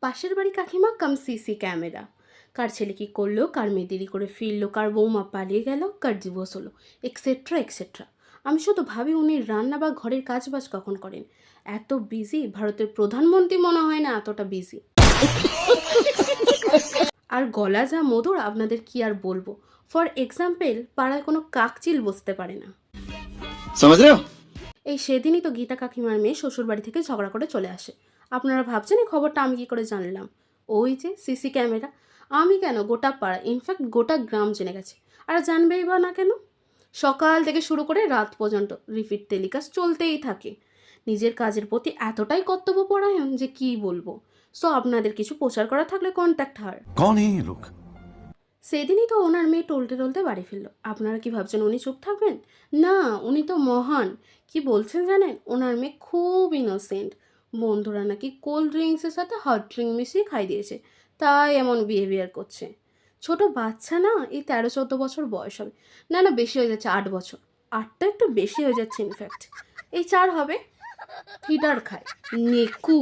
পাশের বাড়ি কাকিমা কাম সিসি ক্যামেরা। কার ছেলে কি করলো, কার মেয়ে দেরি করে ফিরলো, কার বৌমা পালিয়ে গেল, কার ডিভোর্স হলো, এক্সেট্রা এক্সেট্রা। আমি শুধু ভাবি উনি রান্না বা ঘরের কাজবাজ কখন করেন। এত বিজি ভারতের প্রধানমন্ত্রী মনে হয় না এতটা বিজি। আর গলা যা মধুর আপনাদের কি আর বলবো। ফর এক্সাম্পল, পাড়ায় কোনো কাকচিল বসতে পারে না। समझ रहे हो? এই সেদিনই তো গীতা কাকিমার মেয়ে শ্বশুর বাড়ি থেকে ঝগড়া করে চলে আসে। আপনারা ভাবছেন এই খবরটা আমি কি করে জানলাম? ওই যে সিসি ক্যামেরা। আমি কেন, গোটা পাড়া, ইনফ্যাক্ট গোটা গ্রাম জেনে গেছে। আর জানবেই বা না কেন? সকাল থেকে শুরু করে রাত পর্যন্ত রিপিট টেলিকাস্ট চলতেই থাকে। নিজের কাজের প্রতি এতটাই কর্তব্যপরায়ণ যে কি বলবো। সো আপনাদের কিছু প্রচার করা থাকলে কন্ট্যাক্ট হার। कौन है ये लोग? সেদিনই তো ওনার মেয়ে টলতে টলতে বাড়ি ফিরল। আপনারা কি ভাবছেন উনি চুপ থাকবেন? না, উনি তো মহান। কি বলছেন জানেন? ওনার মেয়ে খুব ইনোসেন্ট। বন্ধুরা নাকি কোল্ড ড্রিঙ্কসের সাথে হট ড্রিঙ্ক মিশিয়ে খাই দিয়েছে, তাই এমন বিহেভিয়ার করছে। ছোট বাচ্চা না, এই 13-14 বছর বয়স হবে। না না, বেশি হয়ে যাচ্ছে, 8 বছর। 8টা একটু বেশি হয়ে যাচ্ছে ইনফ্যাক্ট। এই 4 হবে। ফিডার খায়, নেকু।